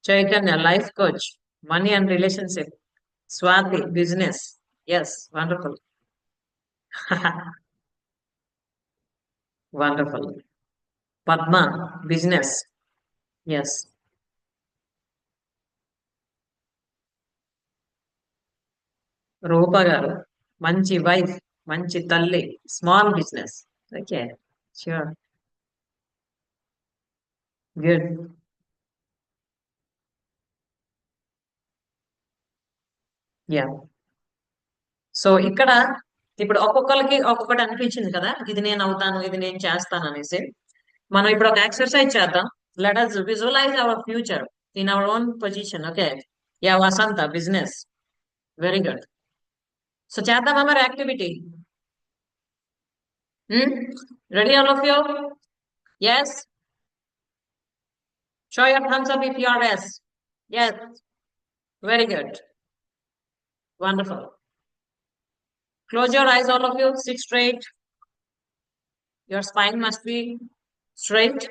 Chaitanya, life coach, money and relationship. Swati, business. Yes, wonderful. Wonderful. Padma, business. Yes. రూప గారు మంచి wife, మంచి తల్లి, small business. Okay, sure, good. Yeah. So ఇక్కడ ఇప్పుడు ఒక్కొక్కరికి ఒక్కొక్కటి అనిపించింది కదా, ఇది నేను అవుతాను, ఇది నేను చేస్తాను అనేసి. మనం ఇప్పుడు ఒక ఎక్సర్సైజ్ చేద్దాం. Let us visualise our future in our own position. Okay. Yeah, Vasantha, business. Very good. So చేద్దామా మరి activity? Ready all of you? Yes. Show your thumbs up if you are yes. Yes. Very good. Wonderful. Close your eyes, all of you. Sit straight. Your spine must be straight.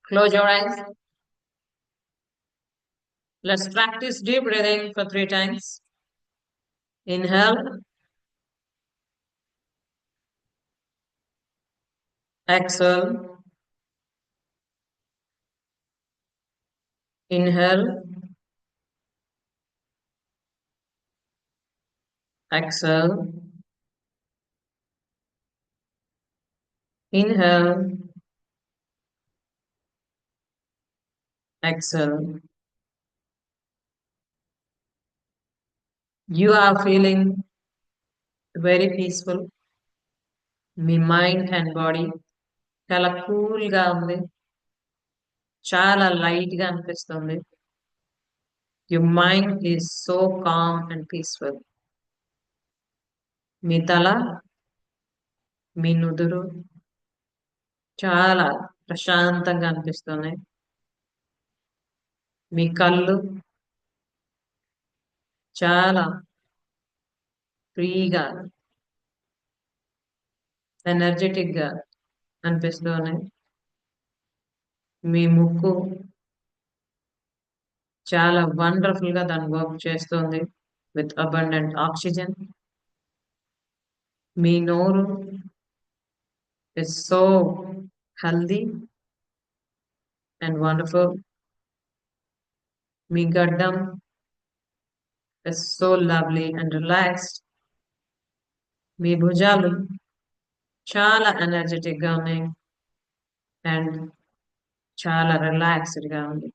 Close your eyes. Let's practice deep breathing for 3 times. Inhale. Exhale. Inhale. Exhale. Inhale. Exhale. You are feeling very peaceful. Me mind and body చాలా cool గా ఉంది, చాలా light గా అనిపిస్తుంది. Your mind is so calm and peaceful. మీ తల, మీ నుదురు చాలా ప్రశాంతంగా అనిపిస్తున్నాయి. మీ కళ్ళు చాలా ఫ్రీగా, ఎనర్జెటిక్ గా అనిపిస్తున్నాయి. మీ ముక్కు చాలా వండర్ఫుల్ గా దాని వర్క్ చేస్తుంది విత్ అబండెంట్ ఆక్సిజన్. మీ నోరు is so healthy and wonderful. మీ గడ్డం is so lovely and relaxed. మీ భుజాలు చాలా ఎనర్జెటిక్ గా ఉన్నాయి అండ్ చాలా రిలాక్స్డ్ గా ఉంది.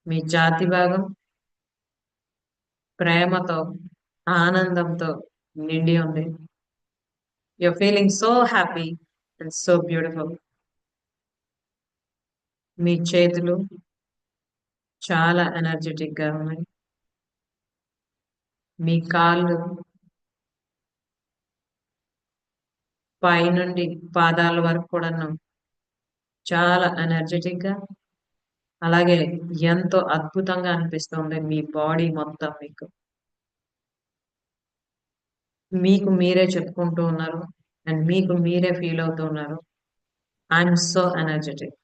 మీ ఛాతీ భాగం ప్రేమతో, ఆనందంతో నిండి ఉంది. You're feeling so happy and so beautiful. మీ చేతులు చాలా ఎనర్జెటిక్ గా ఉన్నాయి. మీ కాళ్ళు పై నుండి పాదాల వరకు కూడా చాలా ఎనర్జెటిక్ గా, అలాగే ఎంతో అద్భుతంగా అనిపిస్తుంది మీ బాడీ మొత్తం. మీకు మీరే చెప్పుకుంటూ ఉన్నారు అండ్ మీకు మీరే ఫీల్ అవుతూ ఉన్నారు, I'm so energetic,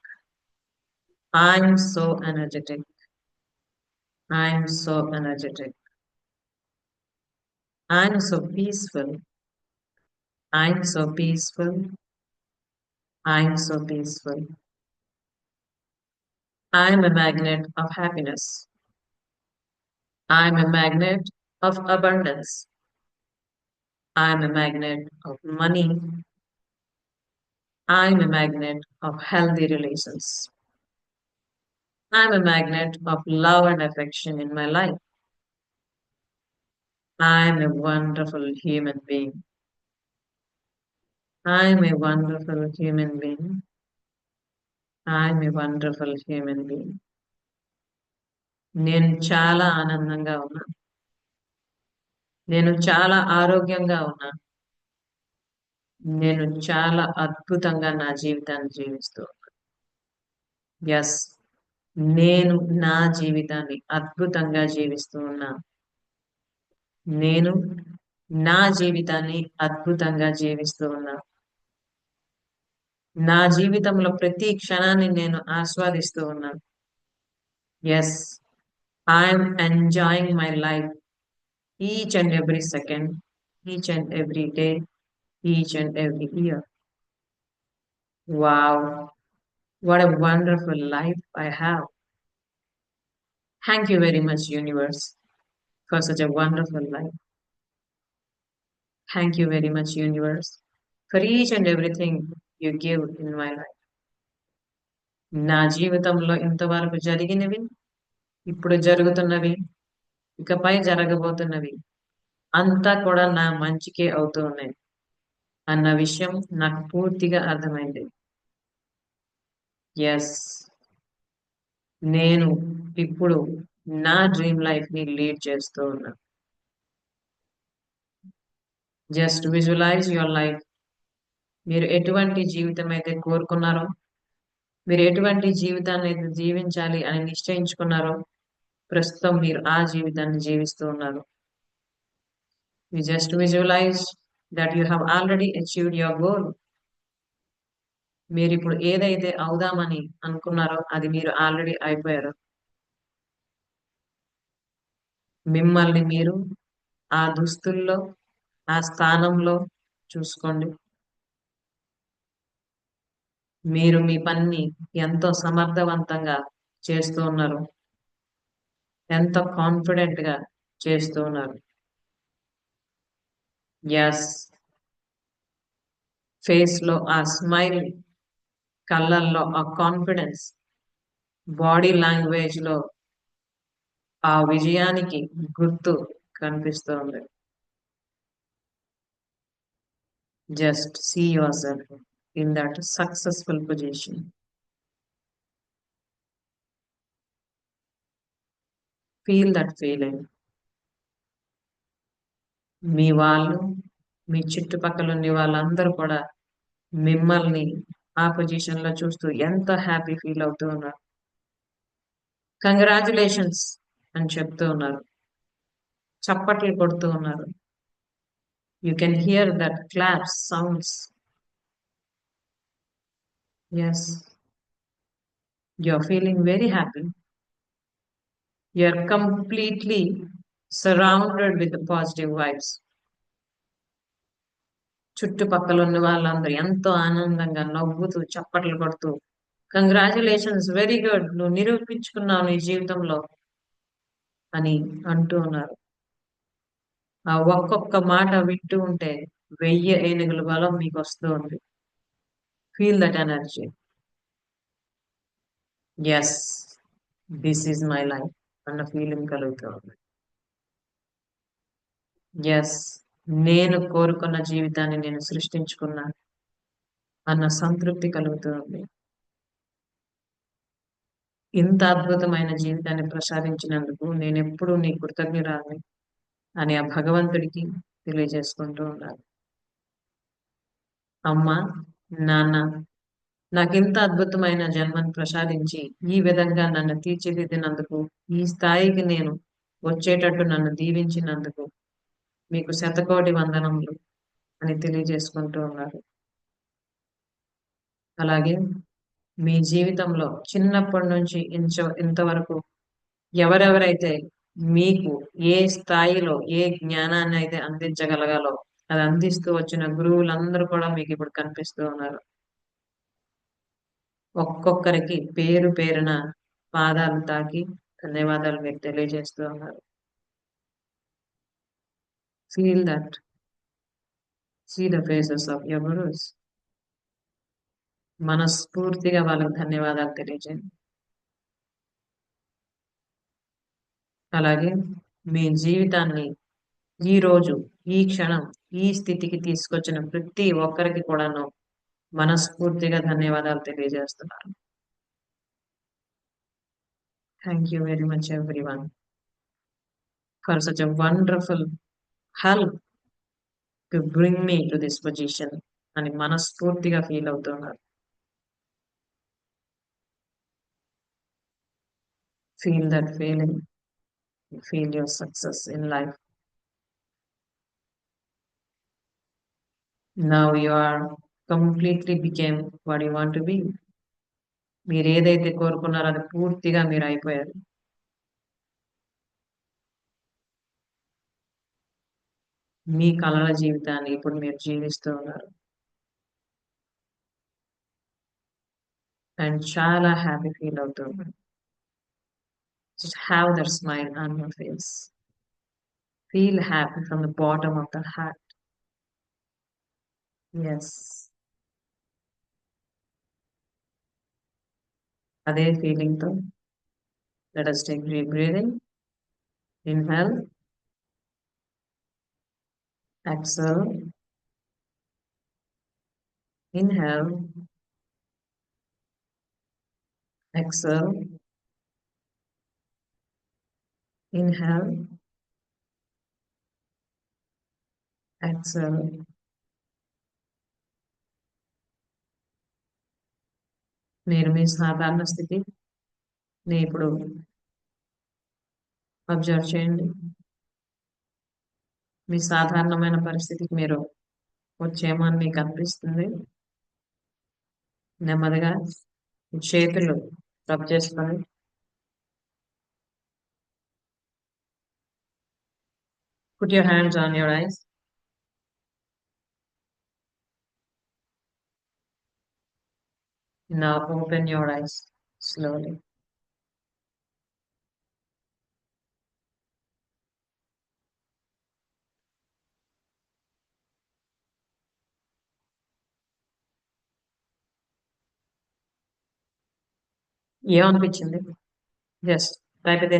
I'm so energetic, I'm so energetic, I'm so peaceful, I'm so peaceful, I'm so peaceful. I'm a magnet of happiness. I'm a magnet of abundance. I'm a magnet of money. I'm a magnet of healthy relations. I'm a magnet of love and affection in my life. I'm a wonderful human being. I'm a wonderful human being. I'm a wonderful human being. నేను చాలా ఆనందంగా ఉన్నా, నేను చాలా ఆరోగ్యంగా ఉన్నా, నేను చాలా అద్భుతంగా నా జీవితాన్ని జీవిస్తూ ఉన్నా. ఎస్, నేను నా జీవితాన్ని అద్భుతంగా జీవిస్తూ ఉన్నా. నేను నా జీవితాన్ని అద్భుతంగా జీవిస్తూ ఉన్నాను. నా జీవితంలో ప్రతి క్షణాన్ని నేను ఆస్వాదిస్తూ ఉన్నాను. Yes, I'm enjoying my life each and every second, each and every day, each and every year. Wow, what a wonderful life I have. Thank you very much, universe, for such a wonderful life. Thank you very much, universe, for each and everything you give in my life. నా జీవితంలో ఇంతవరకు జరిగినవి, ఇప్పుడు జరుగుతున్నవి, ఇకపై జరగబోతున్నవి అంతా కూడా నా మంచికే అవుతూ ఉన్నాయి అన్న విషయం నాకు పూర్తిగా అర్థమైంది. ఎస్, నేను ఇప్పుడు నా డ్రీమ్ లైఫ్ ని లీడ్ చేస్తూ ఉన్నా. Just visualise your life. మీరు ఎటువంటి జీవితం అయితే కోరుకున్నారో, మీరు ఎటువంటి జీవితాన్ని అయితే జీవించాలి అని నిశ్చయించుకున్నారో, ప్రస్తుతం మీరు ఆ జీవితాన్ని జీవిస్తూ ఉన్నారు. You just visualise that you have already achieved your goal. మీరు ఇప్పుడు ఏదైతే అవుదామని అనుకున్నారో అది మీరు ఆల్రెడీ అయిపోయారు. మిమ్మల్ని మీరు ఆ దుస్తుల్లో, ఆ స్థానంలో చూసుకోండి. మీరు మీ పనిని ఎంతో సమర్థవంతంగా చేస్తూ ఉన్నారు, ఎంతో కాన్ఫిడెంట్ గా చేస్తూ ఉన్నారు. ఎస్, ఫేస్ లో ఆ స్మైల్, కళ్ళల్లో ఆ కాన్ఫిడెన్స్, బాడీ లాంగ్వేజ్ లో ఆ విజయానికి గుర్తు కనిపిస్తోంది. Just see yourself in that successful position. Feel that feeling. మీ వాళ్ళు, మీ చుట్టుపక్కల ఉండే వాళ్ళందరూ కూడా మిమ్మల్ని ఆ పొజిషన్ లో చూస్తూ ఎంత హ్యాపీ ఫీల్ అవుతూ ఉన్నారు. కంగ్రాచులేషన్స్ అని చెప్తూ ఉన్నారు, చప్పట్లు కొడుతూ ఉన్నారు. You can hear that claps sounds. Yes, you are feeling very happy. You are completely surrounded with positive vibes. చుట్టుపక్కల ఉన్న వాళ్ళందరూ ఎంతో ఆనందంగా నవ్వుతూ చప్పట్లు కొడుతూ కంగ్రాచులేషన్స్, వెరీ గుడ్, నువ్వు నిరూపించుకున్నావు నీ జీవితంలో అని అంటూ ఉన్నారు. ఆ ఒక్కొక్క మాట వింటూ ఉంటే 1000 ఏనుగుల బలం మీకు వస్తూ ఉంది. Feel that energy. Yes, this is my life అన్న ఫీలింగ్ కలుగుతూ ఉంది. ఎస్, నేను కోరుకున్న జీవితాన్ని నేను సృష్టించుకున్నాను అన్న సంతృప్తి కలుగుతూ ఉంది. ఇంత అద్భుతమైన జీవితాన్ని ప్రసాదించినందుకు నేను ఎప్పుడూ నీ కృతజ్ఞురాలి అని ఆ భగవంతుడికి తెలియజేసుకుంటూ ఉన్నారు. అమ్మ, నాన్న, నాకింత అద్భుతమైన జన్మను ప్రసాదించి ఈ విధంగా నన్ను తీర్చిదిద్దినందుకు, ఈ స్థాయికి నేను వచ్చేటట్టు నన్ను దీవించినందుకు మీకు శతకోటి వందనములు అని తెలియజేసుకుంటూ ఉన్నారు. అలాగే మీ జీవితంలో చిన్నప్పటి నుంచి ఇంతవరకు ఎవరెవరైతే మీకు ఏ స్థాయిలో ఏ జ్ఞానాన్ని అయితే అందించగలగాలో అది అందిస్తూ వచ్చిన గురువులందరూ కూడా మీకు ఇప్పుడు కనిపిస్తూ ఉన్నారు. ఒక్కొక్కరికి పేరు పేరున పాదాలు తాకి ధన్యవాదాలు మీకు తెలియజేస్తూ ఉన్నారు. Feel that, see the faces of your gurus. మనస్ఫూర్తిగా వాళ్ళకి ధన్యవాదాలు తెలియజేయండి. అలాగే మీ జీవితాన్ని ఈ రోజు, ఈ క్షణం, ఈ స్థితికి తీసుకొచ్చిన ప్రతి ఒక్కరికి కూడాను మనస్ఫూర్తిగా ధన్యవాదాలు తెలియజేస్తున్నాను. Thank you very much everyone for such a wonderful help to bring me to this position అని మనస్ఫూర్తిగా ఫీల్ అవుతున్నారు. Feel that feeling, feel your success in life. Now you are completely became what you want to be. మీరు ఏదైతే కోరుకున్నారో అది పూర్తిగా మీరు అయిపోయారు. మీ కలల జీవితాన్ని ఇప్పుడు మీరు జీవిస్తూ ఉన్నారు. అండ్ చాలా హ్యాపీ ఫీల్ అవుతూ ఉన్నారు. Just have that smile on your face. Feel happy from the bottom of the heart. Yes. అదే ఫీలింగ్ తో let us take deep breathing. Inhale, exhale, inhale, exhale, inhale, exhale. మీరు మీ సాధారణ స్థితిని ఇప్పుడు observe చేయండి. మీ సాధారణమైన పరిస్థితికి మీరు వచ్చేమని మీకు అనిపిస్తుంది. నెమ్మదిగా మీ చేతులు రబ్ చేసుకొని put your hands on your eyes. Now open your eyes slowly. ఏమనిపించింది? Just type it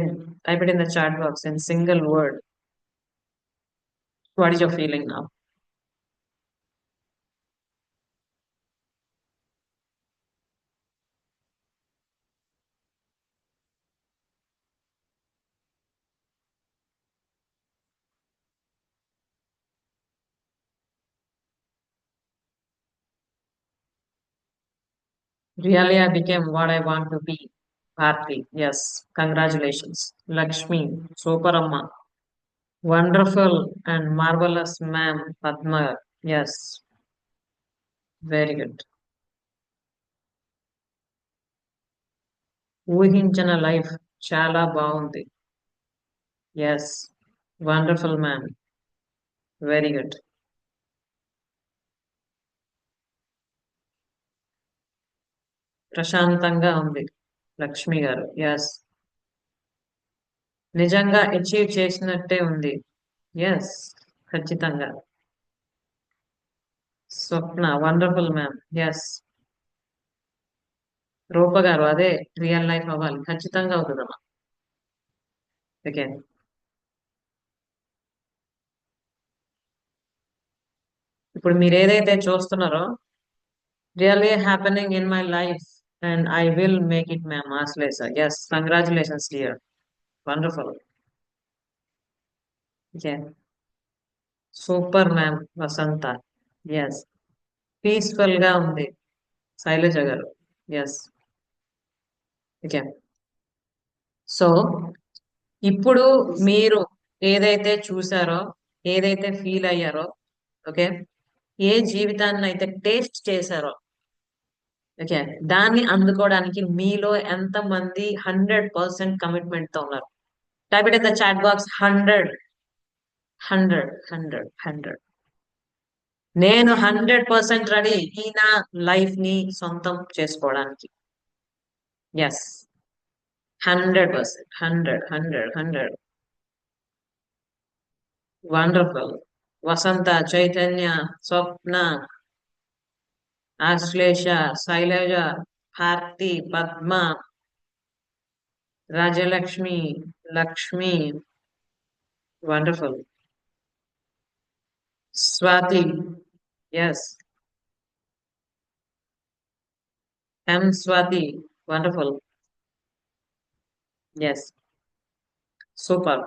in the chat box in single word. What is your feeling now? Really, I became what I want to be. Bharti, yes. Congratulations. Lakshmi, super amma. Wonderful and marvelous ma'am. Padma, yes. Very good. ఊహించిన life చాలా బాగుంది. Yes, wonderful ma'am. Very good. ప్రశాంతంగా ఉంది లక్ష్మి గారు. Yes, నిజంగా achieve చేసినట్టే ఉంది. Yes, ఖచ్చితంగా. స్వప్న, వండర్ఫుల్ మ్యామ్. ఎస్. రూప గారు, అదే రియల్ లైఫ్ అవ్వాలి, ఖచ్చితంగా అవుతుందమ్మా. ఓకే. ఇప్పుడు మీరు ఏదైతే చూస్తున్నారో really happening in my life and I will make it ma'am Ashlesha. Yes, congratulations dear. Wonderful. Okay. Super ma'am Vasantha. Yes. Peaceful గా ఉంది శైలజ గారు. ఎస్. ఓకే. సో ఇప్పుడు మీరు ఏదైతే చూసారో, ఏదైతే ఫీల్ అయ్యారో, ఓకే, ఏ జీవితాన్ని అయితే టేస్ట్ చేశారో, ఓకే, దాన్ని అందుకోవడానికి మీలో ఎంత మంది 100% కమిట్మెంట్ తో ఉన్నారు? Type it in the chat box. 100, 100, 100, 100. నేను 100% రెడీ ఈ నా లైఫ్ ని సొంతం చేసుకోవడానికి. Yes, 100%, 100, 100, 100. Wonderful. Vasantha, Chaitanya, Swapna, Ashlesha, Shailaja, Bharathi, Padma, Rajalakshmi, Lakshmi, wonderful. Swathi, yes. M Swathi, wonderful. Yes, super.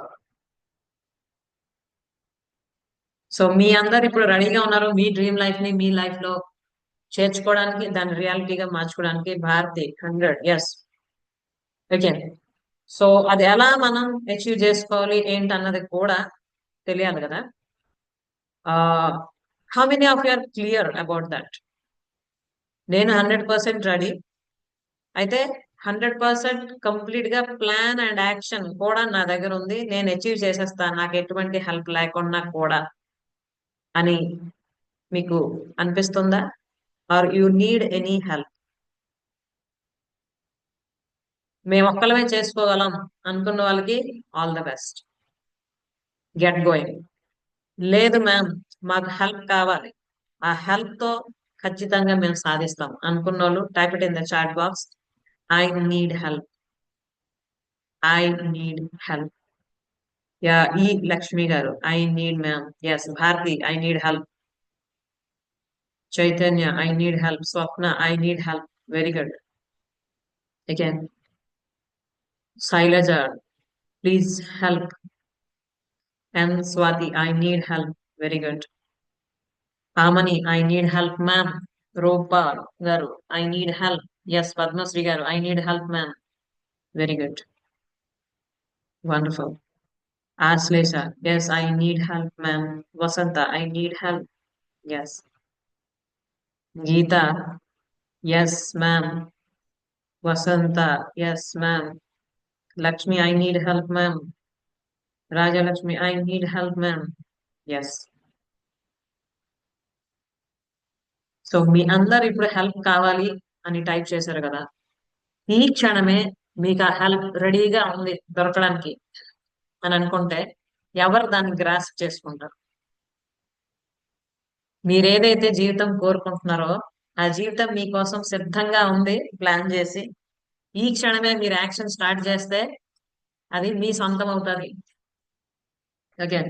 So మీ అందరు ఇప్పుడు రెడీగా ఉన్నారు మీ డ్రీమ్ లైఫ్ ని మీ లైఫ్ లో చేర్చుకోవడానికి, దాన్ని రియాలిటీగా మార్చుకోవడానికి. భారతి, 100. ఎస్. ఓకే. సో అది ఎలా మనం అచీవ్ చేసుకోవాలి ఏంటి అన్నది కూడా తెలియాలి కదా. How many of you are clear about that? నేను 100% రెడీ. అయితే 100% కంప్లీట్ గా ప్లాన్ అండ్ యాక్షన్ కూడా నా దగ్గర ఉంది. నేను అచీవ్ చేసేస్తాను నాకు ఎటువంటి హెల్ప్ లేకుండా కూడా అని మీకు అనిపిస్తుందా? Are you need any help? మేము ఒక్కలమే చేసుకోగలం అనుకున్న వాళ్ళకి all the best, get going. లేదు మ్యామ్, మాకు హెల్ప్ కావాలి, ఆ హెల్ప్ తో ఖచ్చితంగా మేము సాధిస్తాం అనుకున్న వాళ్ళు type it in the chat box. I need help, I need help. Yeah, ఈ Lakshmi garu I need ma'am. Yes Bharathi I need help. Chaitanya I need help. Swapna I need help. Very good. Again Shailaja please help. And Swathi I need help. Very good. Amani I need help ma'am. Rupa garu I need help. Yes Padmashri garu I need help ma'am. Very good, wonderful. Ashlesha yes I need help ma'am. Vasantha I need help. Yes. Geetha yes ma'am. Vasantha yes ma'am. Lakshmi I need help ma'am. Rajalakshmi I need help ma'am. Yes. So మీ అందరు ఇప్పుడు help కావాలి అని type చేశారు కదా, ఈ క్షణమే మీకు ఆ హెల్ప్ రెడీగా ఉంది దొరకడానికి అని అనుకుంటే ఎవరు దాన్ని గ్రాస్ప్ చేసుకుంటారు? మీరేదైతే జీవితం కోరుకుంటున్నారో ఆ జీవితం మీకోసం సిద్ధంగా ఉంది ప్లాన్ చేసి. ఈ క్షణమే మీరు యాక్షన్ స్టార్ట్ చేస్తే అది మీ సొంతం అవుతుంది. ఓకే,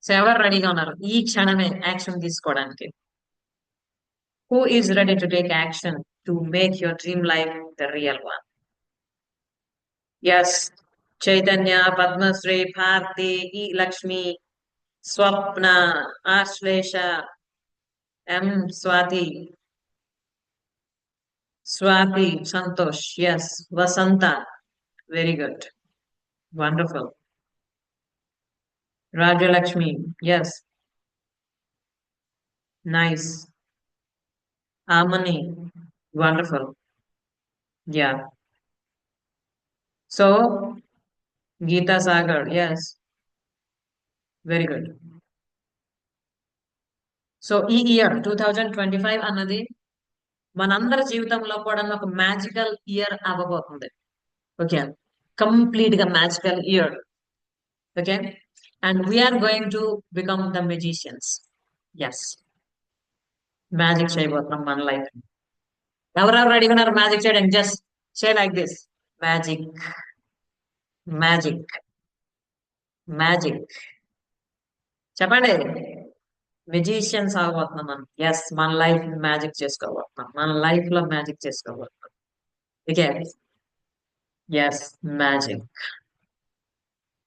సో ఎవరు రెడీగా ఉన్నారు ఈ క్షణమే యాక్షన్ తీసుకోవడానికి? Who is ready to take action to make your dream life the real one? Yes, Chaitanya, Padmashri, Bharathi, E Lakshmi, Swapna, Ashlesha, M Swathi, Swathi, Santosh, yes, Vasantha, very good, wonderful. Rajalakshmi, yes, nice. Amani, wonderful, yeah. So Geetha Sagar, yes, very good. So ఈ year 2025 అన్నది మనందరి జీవితంలో కూడా ఒక magical year అవ్వబోతుంది. Okay, complete గా magical year. Okay, and we are going to become the magicians. Yes, magic చేయబోతున్నాం మన లైఫ్. ఎవరెవరు రెడీ ఉన్నారు మ్యాజిక్ చేయడానికి? Just say like this: magic, magic, magic. చెప్పండి. మెజిషియన్స్ అవ్వబోతున్నాం మనం. ఎస్, మన లైఫ్ మ్యాజిక్ చేసుకోబోతున్నాం, మన లైఫ్ లో మ్యాజిక్ చేసుకోబోతున్నాం. Okay, yes, magic.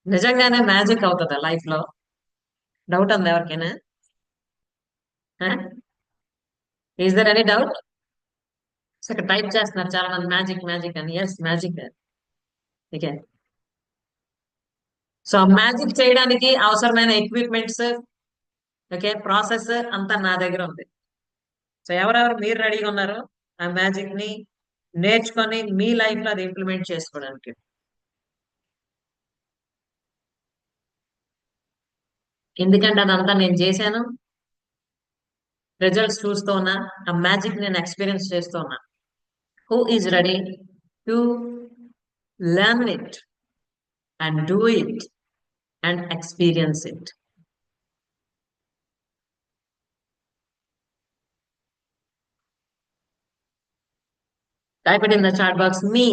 నిజంగానే మ్యాజిక్ అవుతుందా లైఫ్ లో? డౌట్ ఉంది ఎవరికైనా? Is there any doubt? So ఇక్కడ టైప్ చేస్తున్నారు చాలా మంది మ్యాజిక్ మ్యాజిక్ అని. Yes, magic. Okay, so magic చేయడానికి అవసరమైన ఎక్విప్మెంట్స్, ఓకే, ప్రాసెస్ అంతా నా దగ్గర ఉంది. సో ఎవరెవరు మీరు రెడీగా ఉన్నారు ఆ మ్యాజిక్ ని నేర్చుకొని మీ లైఫ్ లో అది ఇంప్లిమెంట్ చేసుకోవడానికి? ఎందుకంటే అదంతా నేను చేశాను, రిజల్ట్స్ చూస్తూ ఉన్నా, ఆ మ్యాజిక్ నేను ఎక్స్పీరియన్స్ చేస్తూ ఉన్నా. Who is ready to learn it and do it and experience it? Type it in the chat box. Me.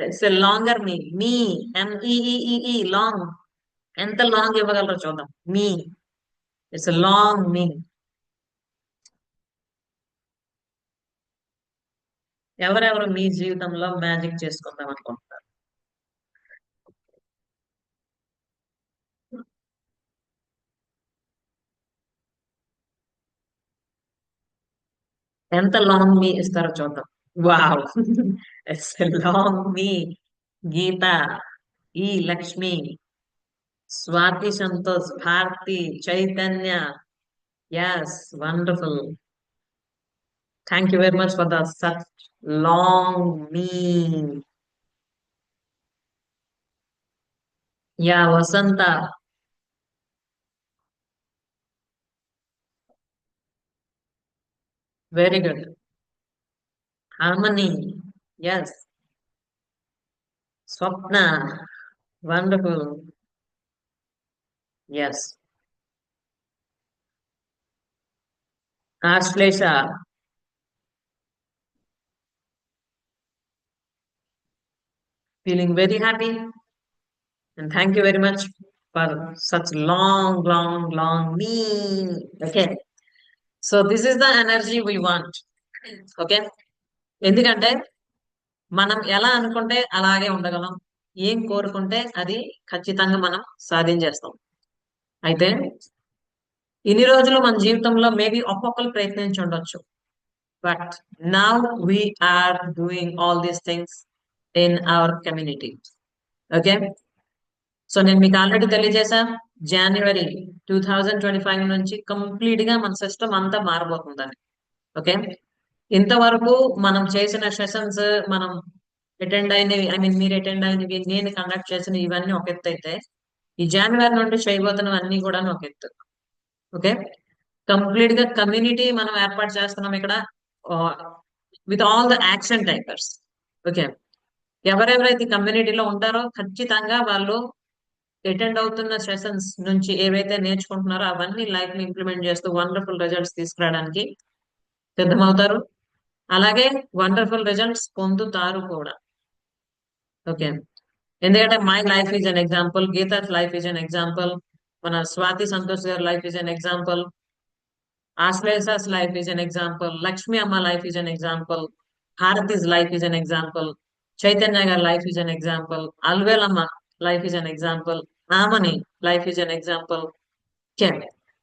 It's a longer me. Me. MEEEE. Long. ఎంత లాంగ్ ఇవ్వగలరో చూద్దాం. మీ. ఇట్స్ లాంగ్ మీ. ఎవరెవరు మీ జీవితంలో magic చేసుకుందాం అనుకుంటున్నారు? ఎంత long me ఇస్తారో చూద్దాం. Wow. It's long me. Geetha, ఈ Lakshmi, Swathi, Santosh, Bharathi, Chaitanya, Yes, wonderful. Thank you very much for the such long name. Yeah, Vasanta. Very good. Harmony. Yes. Swapna. Wonderful. Yes. Ashlesha. Feeling very happy. And thank you very much for such long, long, long name. Okay. So this is the energy we want. Okay. ఎందుకంటే మనం ఎలా అనుకుంటే అలాగే ఉండగలం. ఏం కోరుకుంటే అది ఖచ్చితంగా మనం సాధించేస్తాం. అయితే ఇన్ని రోజులు మన జీవితంలో మేబీ ఒక్కొక్కరు ప్రయత్నించి ఉండొచ్చు. But now we're doing all these things in our community. Okay. So నేను మీకు ఆల్రెడీ తెలియజేశా, జనవరి 2025 నుంచి కంప్లీట్ గా మన సిస్టమ్ అంతా మారబోతుందని. ఓకే. ఇంతవరకు మనం చేసిన సెషన్స్, మనం అటెండ్ అయినవి, ఐ మీన్ మీరు అటెండ్ అయినవి, నేను కండక్ట్ చేసిన ఇవన్నీ ఒక ఎత్తు అయితే, ఈ జనవరి నుండి చేయబోతున్నవన్నీ కూడా ఒక ఎత్తు. ఓకే. కంప్లీట్ గా కమ్యూనిటీ మనం ఏర్పాటు చేస్తున్నాం ఇక్కడ, with all the action takers. Okay. ఎవరెవరైతే కమ్యూనిటీలో ఉంటారో ఖచ్చితంగా వాళ్ళు అటెండ్ అవుతున్న సెషన్స్ నుంచి ఏవైతే నేర్చుకుంటున్నారో అవన్నీ లైఫ్ ని ఇంప్లిమెంట్ చేస్తూ వండర్ఫుల్ రిజల్ట్స్ తీసుకురావడానికి సిద్ధమవుతారు. అలాగే వండర్ఫుల్ రిజల్ట్స్ పొందుతారు కూడా. ఓకే. ఎందుకంటే my life is an example, Geetha's life is an example, మన స్వాతి సంతోష్ గారి life is an example, Ashlesha's life is an example, Lakshmi అమ్మ life is an example, Harathi's life is an example, Chaitanya గారి life is an example, Alivelamma life is an example, Amani life is an example. Okay.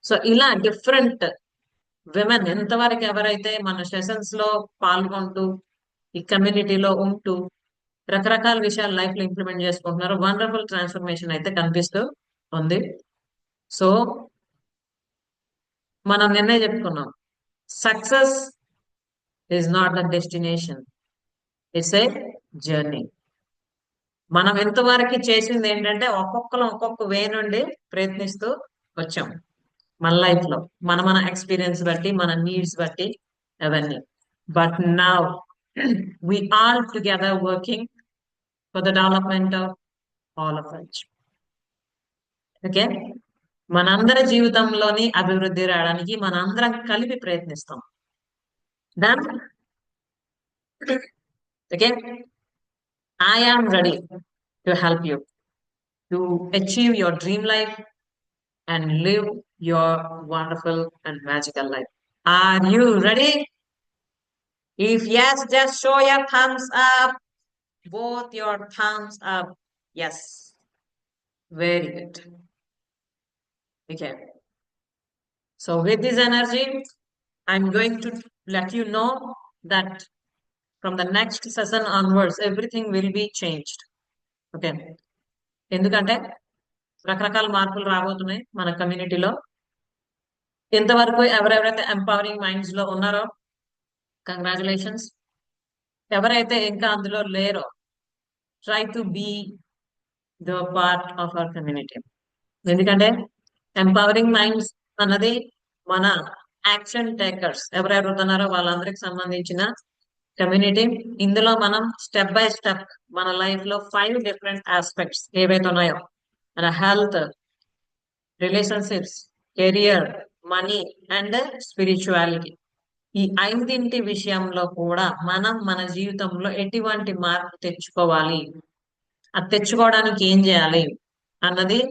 So ఇలా different women ఎంతవరకు ఎవరైతే మన sessions లో పాల్గొంటూ ఈ కమ్యూనిటీలో ఉంటూ రకరకాల విషయాలు లైఫ్ లో ఇంప్లిమెంట్ చేసుకుంటున్నారు, వండర్ఫుల్ ట్రాన్స్ఫర్మేషన్ అయితే కనిపిస్తూ ఉంది. సో మనం నిన్నే చెప్పుకున్నాం, success is not the destination, it's a journey. మనం ఎంతవరకు చేసింది ఏంటంటే ఒక్కొక్కరు ఒక్కొక్క వే నుండి ప్రయత్నిస్తూ వచ్చాం మన లైఫ్ లో, మన ఎక్స్పీరియన్స్ బట్టి, మన నీడ్స్ బట్టి అవన్నీ. But now we all together working for the development of all of us. Okay. మనందరి జీవితంలోని అభివృద్ధి రావడానికి మనందరం కలిపి ప్రయత్నిస్తాం. Done. Okay. I am ready to help you to achieve your dream life and live your wonderful and magical life. Are you ready? If yes, just show your thumbs up. Both your thumbs up. Yes. Very good. Okay. So with this energy, I'm going to let you know that from the next session onwards, everything will be changed. Okay. ఎందుకంటే రకరకాల మార్పులు రాబోతున్నాయి మన కమ్యూనిటీలో. ఇంతవరకు ఎవరెవరైతే empowering minds లో ఉన్నారో కంగ్రాచులేషన్స్. ఎవరైతే ఇంకా అందులో లేరో, try to be the part of our community. ఎందుకంటే ఎంపవరింగ్ మైండ్స్ అన్నది మన యాక్షన్ టేకర్స్ ఎవరెవరు ఉన్నారో వాళ్ళందరికి సంబంధించిన కమ్యూనిటీ. ఇందులో మనం స్టెప్ బై స్టెప్ మన లైఫ్ లో 5 డిఫరెంట్ ఆస్పెక్ట్స్ ఏవైతే ఉన్నాయో, మన health, relationships, career, money and spirituality, ఈ 5 విషయంలో కూడా మనం మన జీవితంలో ఎటువంటి మార్పు తెచ్చుకోవాలి, అది తెచ్చుకోవడానికి ఏం చేయాలి అన్నది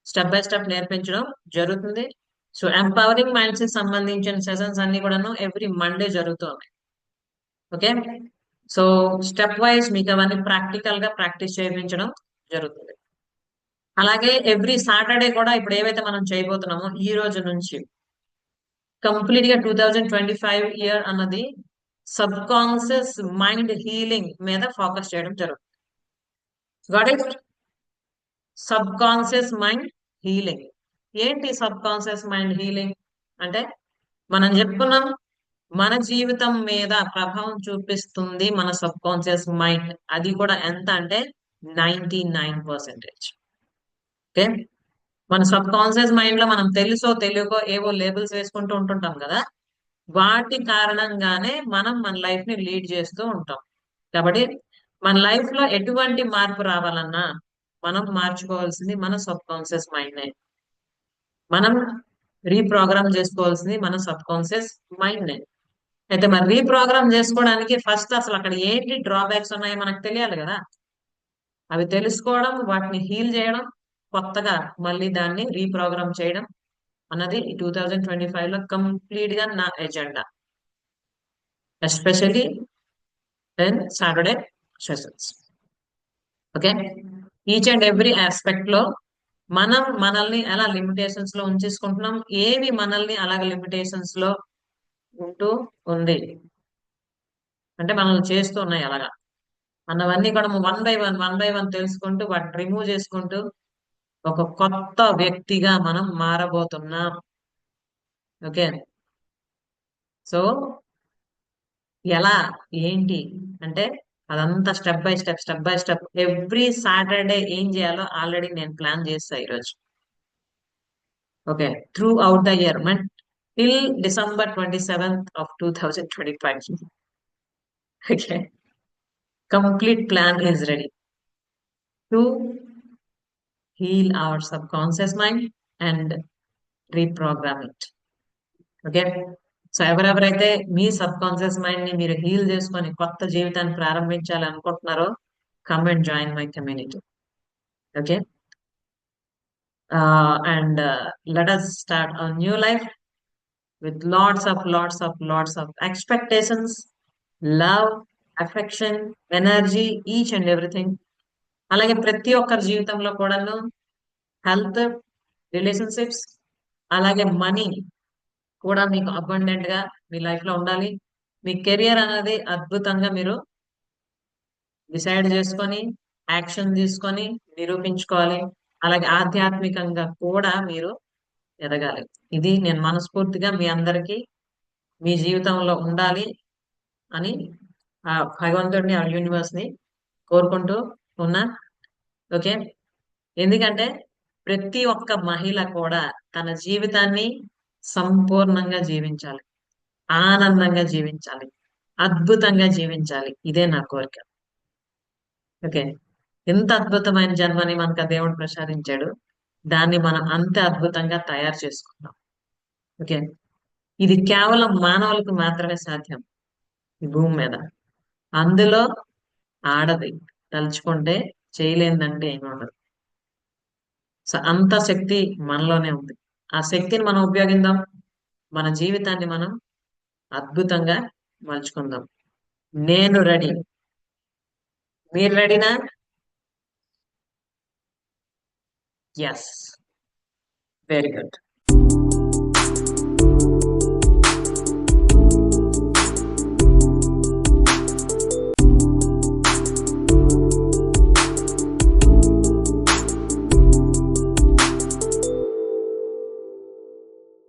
స్టెప్ బై స్టెప్ నేర్పించడం జరుగుతుంది. సో ఎంపవరింగ్ మైండ్స్ కి సంబంధించిన సెషన్స్ అన్ని కూడాను ఎవ్రీ మండే జరుగుతుంది. ఓకే. సో స్టెప్ వైజ్ మీకు అవన్నీ ప్రాక్టికల్ గా ప్రాక్టీస్ చేయించడం జరుగుతుంది. అలాగే ఎవ్రీ సాటర్డే కూడా ఇప్పుడు ఏవైతే మనం చేయబోతున్నామో ఈ రోజు నుంచి కంప్లీట్ గా 2025 ఇయర్ అన్నది సబ్ కాన్షియస్ మైండ్ హీలింగ్ మీద ఫోకస్ చేయడం జరుగుతుంది. Got it? Sub conscious mind healing. ఏంటి సబ్ కాన్షియస్ మైండ్ హీలింగ్ అంటే మనం చెప్పుకున్నాం, మన జీవితం మీద ప్రభావం చూపిస్తుంది మన సబ్ కాన్షియస్ మైండ్. అది కూడా ఎంత అంటే 99%. ఓకే. మన సబ్ కాన్షియస్ మైండ్ లో మనం తెలుసో తెలియకో ఏవో లేబుల్స్ వేసుకుంటూ ఉంటుంటాం కదా, వాటి కారణంగానే మనం మన లైఫ్ ని లీడ్ చేస్తూ ఉంటాం. కాబట్టి మన లైఫ్ లో ఎటువంటి మార్పు రావాలన్నా మనం మార్చుకోవాల్సింది మన సబ్ కాన్షియస్ మైండ్. మనం రీప్రోగ్రామ్ చేసుకోవాల్సింది మన సబ్ కాన్షియస్ మైండ్. అయితే మరి రీప్రోగ్రామ్ చేసుకోవడానికి ఫస్ట్ అసలు అక్కడ ఏంటి డ్రాబ్యాక్స్ ఉన్నాయో మనకు తెలియాలి కదా. అవి తెలుసుకోవడం, వాటిని హీల్ చేయడం, కొత్తగా మళ్ళీ దాన్ని రీప్రోగ్రామ్ చేయడం అన్నది 2025 లో కంప్లీట్ గా నా agenda, especially then Saturday sessions. Okay. Each and every aspect లో మనం మనల్ని ఎలా లిమిటేషన్స్ లో ఉంచేసుకుంటున్నాం, ఏవి మనల్ని అలాగ లిమిటేషన్స్ లో ఉంటూ ఉంది అంటే మనల్ని చేస్తూ ఉన్నాయి అలాగా అన్నవన్నీ కూడా వన్ బై వన్ తెలుసుకుంటూ వాటిని రిమూవ్ చేసుకుంటూ ఒక కొత్త వ్యక్తిగా మనం మారబోతున్నాం. ఓకే. సో ఎలా, ఏంటి అంటే అదంతా step by step every Saturday ఏం చేయాలో ఆల్రెడీ నేను ప్లాన్ చేస్తా ఈరోజు. Okay. Throughout the year till December 27th of 2025. Okay. Complete plan is ready to heal our subconscious mind and reprogram it. Okay. So ఎవరెవరైతే మీ sub conscious mind ని మీరు heal చేసుకొని కొత్త జీవితాన్ని ప్రారంభించాలి అనుకుంటున్నారో, come and join my community. Okay. And let us start a new life with lots of expectations, love, affection, energy, each and everything. అలాగే ప్రతి ఒక్కరి జీవితంలో కూడాను హెల్త్, రిలేషన్షిప్స్, అలాగే మనీ కూడా మీకు అబండెంట్ గా మీ లైఫ్ లో ఉండాలి. మీ కెరియర్ అనేది అద్భుతంగా మీరు డిసైడ్ చేసుకొని యాక్షన్ తీసుకొని నిరూపించుకోవాలి. అలాగే ఆధ్యాత్మికంగా కూడా మీరు ఎదగాలి. ఇది నేను మనస్ఫూర్తిగా మీ అందరికీ మీ జీవితంలో ఉండాలి అని ఆ భగవంతుడిని, ఆ యూనివర్స్ ని కోరుకుంటూ ఉన్నా. ఓకే. ఎందుకంటే ప్రతి ఒక్క మహిళ కూడా తన జీవితాన్ని సంపూర్ణంగా జీవించాలి, ఆనందంగా జీవించాలి, అద్భుతంగా జీవించాలి. ఇదే నా కోరిక. ఓకే. ఎంత అద్భుతమైన జన్మని మనకు ఆ దేవుడు ప్రసాదించాడు, దాన్ని మనం అంతే అద్భుతంగా తయారు చేసుకుందాం. ఓకే. ఇది కేవలం మానవులకు మాత్రమే సాధ్యం ఈ భూమి మీద. అందులో ఆడది తలుచుకుంటే చేయలేదంటే ఏమి ఉండదు. సో అంత శక్తి మనలోనే ఉంది. ఆ శక్తిని మనం ఉపయోగిద్దాం, మన జీవితాన్ని మనం అద్భుతంగా మలుచుకుందాం. నేను రెడీ. మీరు రెడీనా? ఎస్. Very good.